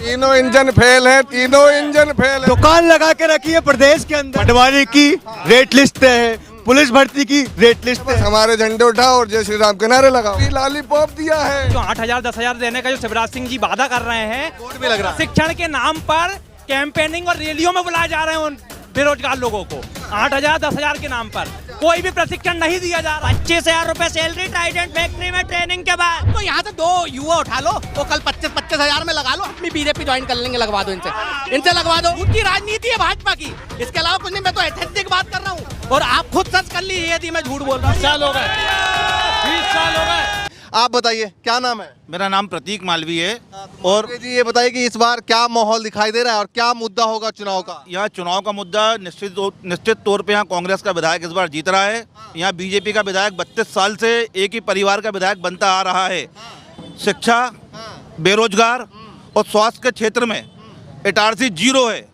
तीनों engine fail है, तीनों इंजन फेल है। दुकान लगा के रखी है प्रदेश के अंदर, पटवारी की रेट लिस्ट है, पुलिस भर्ती की रेट लिस्ट बस है। हमारे झंडे उठाओ और जय श्री राम के नारे लगाओ। लॉलीपॉप दिया है जो 8,000 10,000 देने का जो शिवराज सिंह जी वादा कर रहे हैं, भी लग रहा है। शिक्षण के नाम पर कैंपेनिंग और रैलियों में बुलाए जा रहे हैं उन बेरोजगार लोगों को। 8,000 10,000 के नाम पर कोई भी प्रशिक्षण नहीं दिया जा रहा। 25,000 रुपए सैलरी ट्राइडेंट फैक्ट्री में ट्रेनिंग के बाद। तो यहाँ से 2 युवा उठा लो, वो कल 25,000 में लगा लो, अपनी बीजेपी ज्वाइन कर लेंगे। लगवा दो इनसे लगवा दो। उनकी राजनीति है भाजपा की, इसके अलावा कुछ नहीं। मैं तो ऐतिहासिक बात कर रहा हूँ और आप खुद सर्च कर लीजिए यदि मैं झूठ बोल रहा हूँ। 20 साल हो गए। आप बताइए क्या नाम है? मेरा नाम प्रतीक मालवी है। और जी ये बताइए कि इस बार क्या माहौल दिखाई दे रहा है और क्या मुद्दा होगा चुनाव का? यहाँ चुनाव का मुद्दा निश्चित तौर पे यहाँ कांग्रेस का विधायक इस बार जीत रहा है। यहाँ बीजेपी का विधायक 32 साल से एक ही परिवार का विधायक बनता आ रहा है। शिक्षा, बेरोजगार और स्वास्थ्य के क्षेत्र में इटारसी 0 है।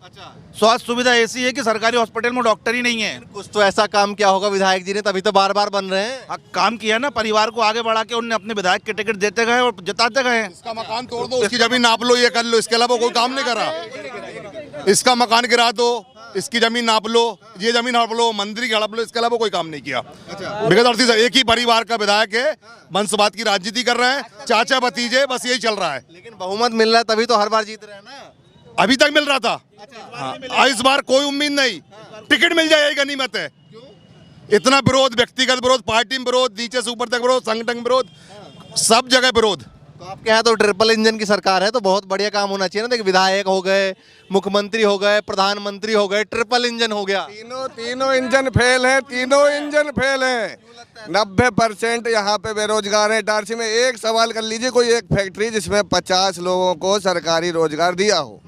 स्वास्थ्य सुविधा ऐसी है कि सरकारी हॉस्पिटल में डॉक्टर ही नहीं है। कुछ तो ऐसा काम किया होगा विधायक जी ने, तभी तो बार बार बन रहे हैं। काम किया ना, परिवार को आगे बढ़ा के उन्होंने अपने विधायक के टिकट देते गए और जिताते गए। इसका मकान तोड़ दो, उसकी जमीन नाप लो, ये कर लो, इसके अलावा कोई काम नहीं करा। इसका मकान गिरा दो, इसकी जमीन नाप लो, ये जमीन हड़प लो, मंदिर की हड़प लो, इसके अलावा कोई काम नहीं किया। बिगड़ एक ही परिवार का विधायक है, वंशवाद की राजनीति कर रहे हैं, चाचा भतीजे, बस यही चल रहा है। लेकिन बहुमत मिल रहा है तभी तो हर बार जीत रहे हैं ना। अभी तक मिल रहा था। हाँ, इस बार कोई उम्मीद नहीं, टिकट मिल जाए यही गनीमत है। इतना विरोध, व्यक्तिगत विरोध, पार्टी में विरोध, नीचे से ऊपर तक विरोध, संगठन विरोध, सब जगह विरोध। तो आपके यहाँ तो ट्रिपल इंजन की सरकार है, तो बहुत बढ़िया काम होना चाहिए ना। देखिए विधायक हो गए, मुख्यमंत्री हो गए, प्रधानमंत्री हो गए, ट्रिपल इंजन हो गया। तीनों इंजन फेल है, तीनों इंजन फेल है। 90% यहाँ पे बेरोजगार है। इटारसी में एक सवाल कर लीजिए, कोई एक फैक्ट्री जिसमें 50 लोगों को सरकारी रोजगार दिया हो,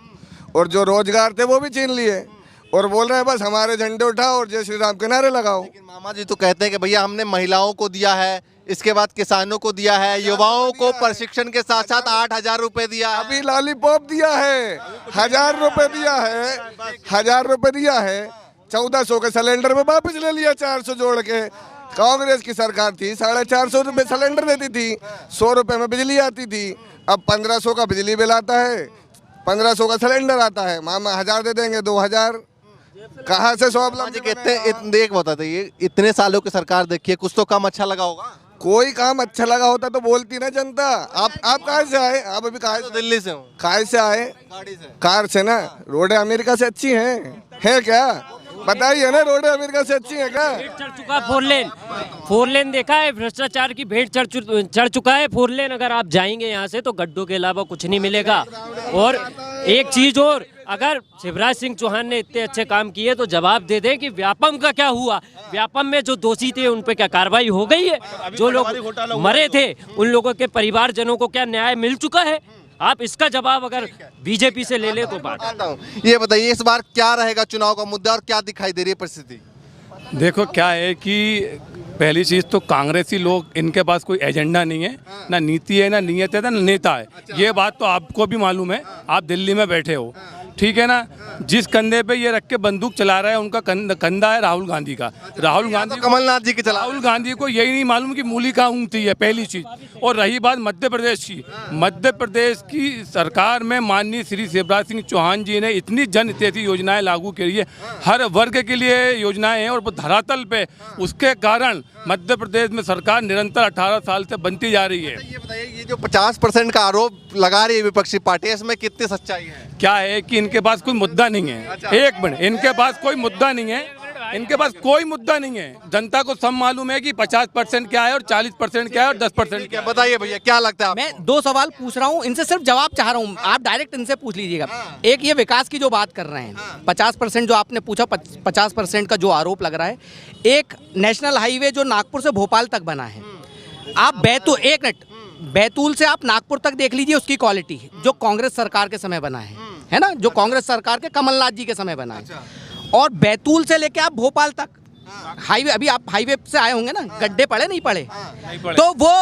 और जो रोजगार थे वो भी छीन लिए और बोल रहे हैं बस हमारे झंडे उठाओ और जय श्री राम के नारे लगाओ। लेकिन मामा जी तो कहते हैं कि भैया हमने महिलाओं को दिया है, इसके बाद किसानों को दिया है, युवाओं को प्रशिक्षण के साथ साथ 8,000 रुपए दिया है। अभी लॉलीपॉप दिया है, 1,000 रुपए दिया है, 1,000 रुपए दिया है। 1,400 के सिलेंडर में वापस ले लिया, 400 जोड़ के। कांग्रेस की सरकार थी, 450 रुपए सिलेंडर देती थी, 100 रुपए में बिजली आती थी। अब 1,500 का बिजली बिल आता है, 1,500 का सिलेंडर आता है। मामा 1,000 दे देंगे, 2,000 कहाँ से सॉल्व? एक बताते ये इतने सालों की सरकार देखिए, कुछ तो काम अच्छा लगा होगा। कोई काम अच्छा लगा होता तो बोलती ना जनता। आप कहाँ से आए? आप अभी कहाँ तो दिल्ली से हूँ। कहाँ से आए? गाड़ी से। कार से ना। रोडें अमेरिका से अच्छी हैं क्या? बताइए ना, रोडें अमेरिका से अच्छी हैं क्या? चढ़ चुका है 4 लेन देखा है, भ्रष्टाचार की भेंट चढ़ चुका है 4 लेन। अगर आप जाएंगे यहाँ से तो गड्ढों के अलावा कुछ नहीं मिलेगा। और एक चीज और, अगर शिवराज सिंह चौहान ने इतने अच्छे काम किए तो जवाब दे दें कि व्यापम का क्या हुआ। व्यापम में जो दोषी थे उन पे क्या कार्रवाई हो गई है? जो लोग मरे थे उन लोगों के परिवारजनों को क्या न्याय मिल चुका है? आप इसका जवाब अगर बीजेपी से ले ले तो बात। ये बताइए इस बार क्या रहेगा चुनाव का मुद्दा और क्या दिखाई दे रही है परिस्थिति? देखो क्या है कि पहली चीज़ तो कांग्रेसी लोग, इनके पास कोई एजेंडा नहीं है, ना नीति है, ना नीयत है, ना नेता है। ये बात तो आपको भी मालूम है, आप दिल्ली में बैठे हो, ठीक है ना। जिस कंधे पे ये रख के बंदूक चला रहा है उनका कंधा है राहुल गांधी का। राहुल गांधी तो कमलनाथ जी के चला। राहुल गांधी को यही नहीं मालूम कि मूली कहाँ ऊँगती है, पहली चीज़। और रही बात मध्य प्रदेश की, मध्य प्रदेश की सरकार में माननीय श्री शिवराज सिंह चौहान जी ने इतनी जन हितैषी योजनाएं लागू की है, हर वर्ग के लिए योजनाएं हैं, और धरातल पे उसके कारण मध्य प्रदेश में सरकार निरंतर 18 साल से बनती जा रही है। ये बताइए, ये जो 50% का आरोप लगा रही है विपक्षी पार्टी, इसमें कितनी सच्चाई है? क्या है कि इनके पास कोई मुद्दा नहीं है। एक मिनट, इनके पास कोई मुद्दा नहीं है, इनके पास कोई मुद्दा नहीं है। जनता को सब मालूम है कि 50% क्या है और 40% क्या है और 10% क्या है। बताइए भैया क्या लगता है? मैं 2 सवाल पूछ रहा हूँ, इनसे सिर्फ जवाब चाह रहा हूँ, आप डायरेक्ट इनसे पूछ लीजिएगा। एक ये विकास की जो बात कर रहे हैं, 50% जो आपने पूछा, 50% का जो आरोप लग रहा है। एक नेशनल हाईवे जो नागपुर से भोपाल तक बना है, आप बैतूल से आप नागपुर तक देख लीजिए, उसकी क्वालिटी जो कांग्रेस सरकार के समय बना है ना, जो कांग्रेस सरकार के कमलनाथ जी के समय बना है। और बैतूल से लेके आप भोपाल तक हाईवे, अभी आप हाईवे से आए होंगे ना, गड्ढे पड़े नहीं पड़े? तो वो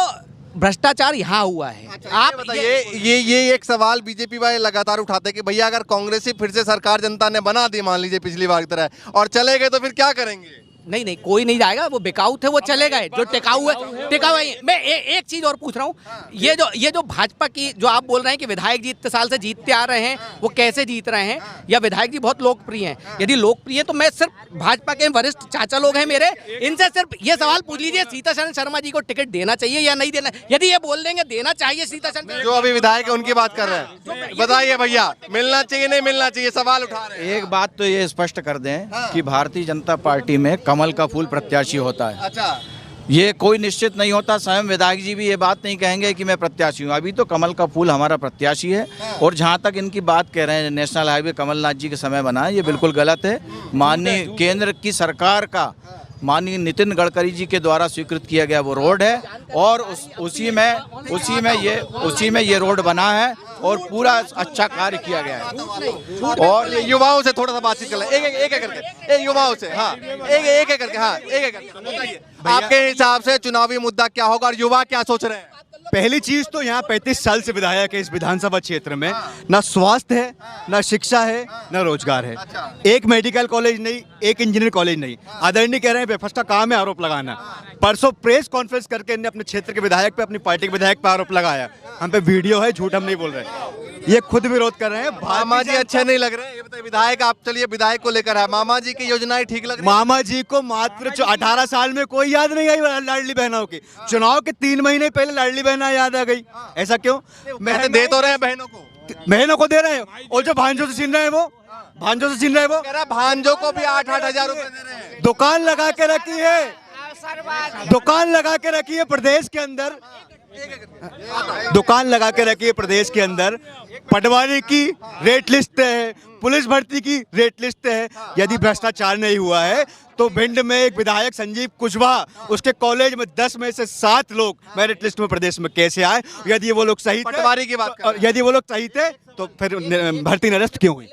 भ्रष्टाचार यहाँ हुआ है। आप बताइए, ये एक सवाल बीजेपी वाले लगातार उठाते हैं कि भैया अगर कांग्रेस ही फिर से सरकार जनता ने बना दी, मान लीजिए पिछली बार की तरह, और चले गए तो फिर क्या करेंगे? नहीं नहीं, कोई नहीं जाएगा, वो बिकाऊ थे वो चले गए, जो टिकाऊ है टिकाऊ है। मैं एक चीज और पूछ रहा हूँ, ये जो भाजपा की जो आप बोल रहे हैं कि विधायक जी इतने साल से जीतते आ रहे हैं, वो कैसे जीत रहे हैं, या विधायक जी बहुत लोकप्रिय हैं? यदि लोकप्रिय है तो मैं सिर्फ भाजपा के वरिष्ठ चाचा लोग हैं मेरे, इनसे सिर्फ ये सवाल पूछ लीजिए, सीतासरन शर्मा जी को टिकट देना चाहिए या नहीं देना? यदि ये बोल देंगे देना चाहिए सीतासरन, जो अभी विधायक है उनकी बात कर रहे हैं, बताइए भैया, मिलना चाहिए नहीं मिलना चाहिए, सवाल उठा रहे हैं। एक बात तो ये स्पष्ट कर दें कि भारतीय जनता पार्टी में कमल का फूल प्रत्याशी होता है। अच्छा, ये कोई निश्चित नहीं होता। स्वयं विधायक जी भी ये बात नहीं कहेंगे कि मैं प्रत्याशी हूँ। अभी तो कमल का फूल हमारा प्रत्याशी है। और जहाँ तक इनकी बात कह रहे हैं नेशनल हाईवे कमलनाथ जी के समय बना है, ये बिल्कुल गलत है। माननीय केंद्र की सरकार का माननीय नितिन गडकरी जी के द्वारा स्वीकृत किया गया वो रोड है, और उसी में ये रोड बना है और पूरा अच्छा कार्य किया गया है। और युवाओं से थोड़ा सा बातचीत कर लें, एक करके, युवाओं से, हाँ, एक करके, हाँ, एक करके बताइए, आपके हिसाब से चुनावी मुद्दा क्या होगा और युवा क्या सोच रहे हैं? पहली चीज तो यहाँ 35 साल से विधायक है इस विधानसभा क्षेत्र में, ना स्वास्थ्य है, ना शिक्षा है, ना रोजगार है। एक मेडिकल कॉलेज नहीं, एक इंजीनियर कॉलेज नहीं। आदरणीय कह रहे हैं बेफस का काम है आरोप लगाना। परसों प्रेस कॉन्फ्रेंस करके इन्हें अपने क्षेत्र के विधायक पे, अपनी पार्टी के विधायक पे आरोप लगाया। हम पे वीडियो है, झूठ हम नहीं बोल रहे। ये खुद विरोध कर रहे हैं। मामा जी अच्छे नहीं लग रहे, ये बताइए, विधायक आप चलिए विधायक को लेकर आए, मामा जी की योजनाएं ठीक लग रही? मामा जी को मात्र 18 साल में कोई याद नहीं आई लाडली बहनों की। चुनाव के 3 महीने पहले लाडली बहना याद आ गई, ऐसा क्यों? मैं दे तो रहे हैं बहनों को दे रहे हैं, और जो भांजों से छीन रहे हैं वो कह रहा भांजों को भी 8-8 हजार रुपए दे रहे हैं। दुकान लगा के रखी है, दुकान लगा के रखी है प्रदेश के अंदर, दुकान लगा के रखी है प्रदेश के अंदर। पटवारी की रेट लिस्ट है, पुलिस भर्ती की रेट लिस्ट है। यदि भ्रष्टाचार नहीं हुआ है तो भिंड में एक विधायक संजीव कुशवाहा, उसके कॉलेज में 10 में से 7 लोग मेरिट लिस्ट में प्रदेश में कैसे आए? यदि वो लोग सही थे, पटवारी की बात कर रहे हैं। यदि वो लोग सही थे तो फिर भर्ती निरस्त क्यों हुई?